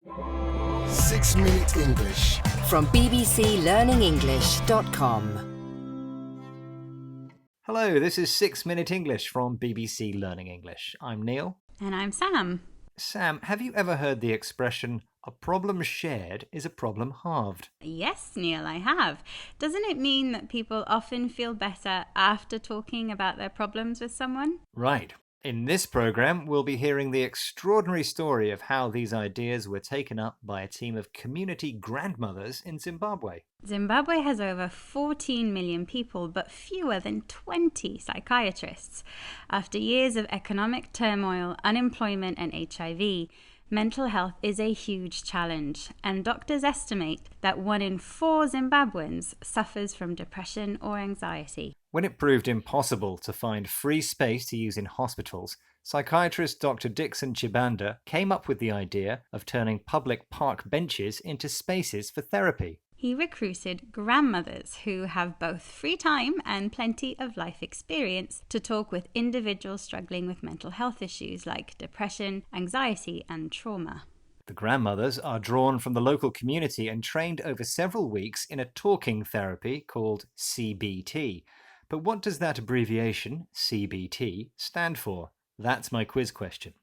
6-Minute English from bbclearningenglish.com. Hello, this is 6-Minute English from BBC Learning English. I'm Neil. And I'm Sam. Sam, have you ever heard the expression, a problem shared is a problem halved? Yes, Neil, I have. Doesn't it mean that people often feel better after talking about their problems with someone? Right. In this programme, we'll be hearing the extraordinary story of how these ideas were taken up by a team of community grandmothers in Zimbabwe. Zimbabwe has over 14 million people, but fewer than 20 psychiatrists. After years of economic turmoil, unemployment, and HIV, mental health is a huge challenge, and doctors estimate that 1 in 4 Zimbabweans suffers from depression or anxiety. When it proved impossible to find free space to use in hospitals, psychiatrist Dr. Dixon Chibanda came up with the idea of turning public park benches into spaces for therapy. He recruited grandmothers who have both free time and plenty of life experience to talk with individuals struggling with mental health issues like depression, anxiety, and trauma. The grandmothers are drawn from the local community and trained over several weeks in a talking therapy called CBT. But what does that abbreviation, CBT, stand for? That's my quiz question.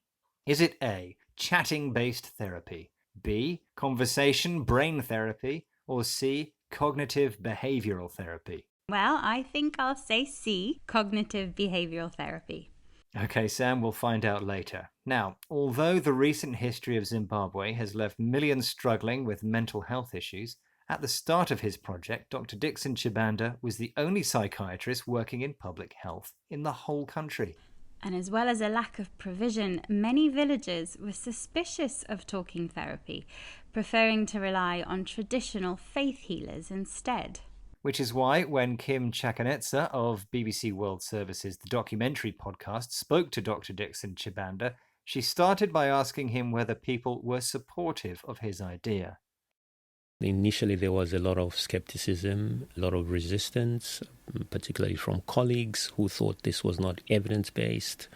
Is it A, chatting-based therapy, B, conversation brain therapy, or C, cognitive behavioral therapy? Well, I think I'll say C, cognitive behavioral therapy. Okay, Sam, we'll find out later. Now, although the recent history of Zimbabwe has left millions struggling with mental health issues, at the start of his project, Dr. Dixon Chibanda was the only psychiatrist working in public health in the whole country. And as well as a lack of provision, many villagers were suspicious of talking therapy, preferring to rely on traditional faith healers instead. Which is why when Kim Chakanetsa of BBC World Service's The Documentary podcast spoke to Dr. Dixon Chibanda, she started by asking him whether people were supportive of his idea. Initially, there was a lot of skepticism, a lot of resistance, particularly from colleagues who thought this was not evidence-based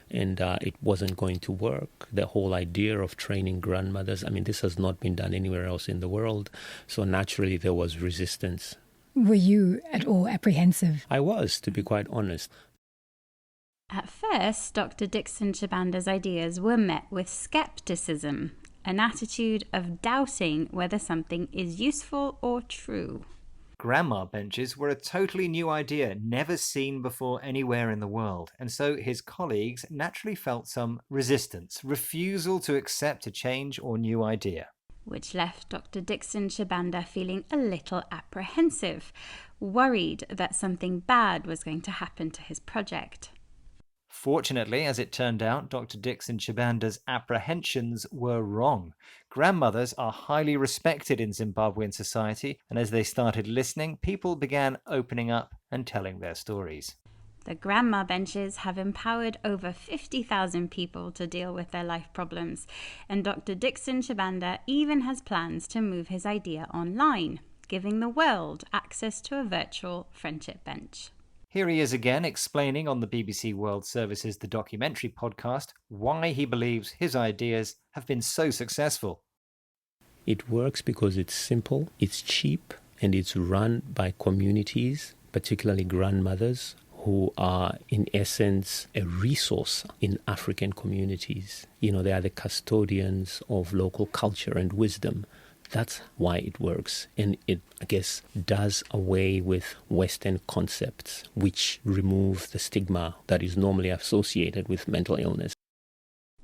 and it wasn't going to work. The whole idea of training grandmothers, this has not been done anywhere else in the world. So naturally, there was resistance. Were you at all apprehensive? I was, to be quite honest. At first, Dr. Dixon Chibanda's ideas were met with skepticism, an attitude of doubting whether something is useful or true. Grandma benches were a totally new idea, never seen before anywhere in the world, and so his colleagues naturally felt some resistance, refusal to accept a change or new idea. Which left Dr. Dixon Chibanda feeling a little apprehensive, worried that something bad was going to happen to his project. Fortunately, as it turned out, Dr. Dixon Chibanda's apprehensions were wrong. Grandmothers are highly respected in Zimbabwean society, and as they started listening, people began opening up and telling their stories. The grandma benches have empowered over 50,000 people to deal with their life problems, and Dr. Dixon Chibanda even has plans to move his idea online, giving the world access to a virtual friendship bench. Here he is again explaining on the BBC World Service's The Documentary podcast why he believes his ideas have been so successful. It works because it's simple, it's cheap, and it's run by communities, particularly grandmothers, who are in essence a resource in African communities. They are the custodians of local culture and wisdom. That's why it works. And it, I guess, does away with Western concepts which remove the stigma that is normally associated with mental illness.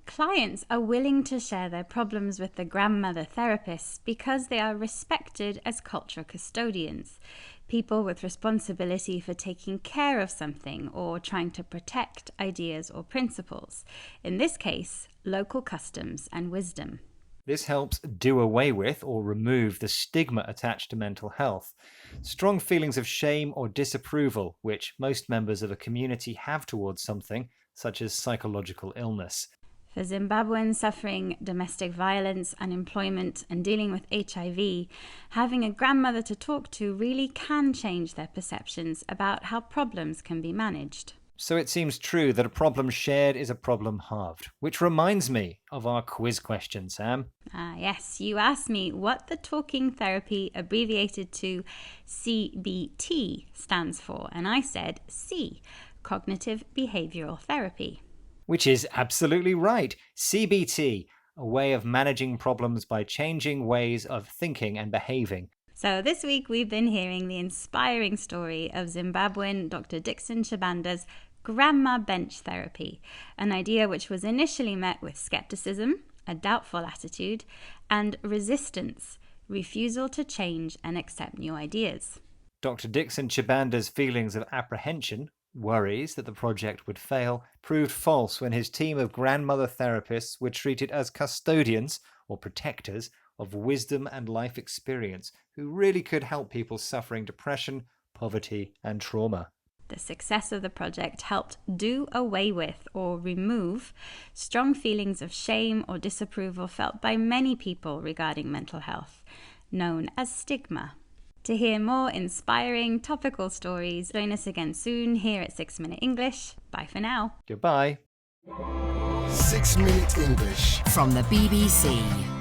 Clients are willing to share their problems with the grandmother therapists because they are respected as cultural custodians, people with responsibility for taking care of something or trying to protect ideas or principles, in this case, local customs and wisdom. This helps do away with or remove the stigma attached to mental health. Strong feelings of shame or disapproval, which most members of a community have towards something, such as psychological illness. For Zimbabweans suffering domestic violence, unemployment, and dealing with HIV, having a grandmother to talk to really can change their perceptions about how problems can be managed. So it seems true that a problem shared is a problem halved, which reminds me of our quiz question, Sam. Yes, you asked me what the talking therapy abbreviated to CBT stands for, and I said C, Cognitive Behavioral Therapy. Which is absolutely right. CBT, a way of managing problems by changing ways of thinking and behaving. So this week we've been hearing the inspiring story of Zimbabwean Dr. Dixon Chibanda's Grandma Bench Therapy, an idea which was initially met with skepticism, a doubtful attitude, and resistance, refusal to change and accept new ideas. Dr. Dixon Chibanda's feelings of apprehension, worries that the project would fail, proved false when his team of grandmother therapists were treated as custodians, or protectors, of wisdom and life experience, who really could help people suffering depression, poverty, and trauma. The success of the project helped do away with or remove strong feelings of shame or disapproval felt by many people regarding mental health, known as stigma. To hear more inspiring topical stories, join us again soon here at 6 Minute English. Bye for now. Goodbye. 6 Minute English from the BBC.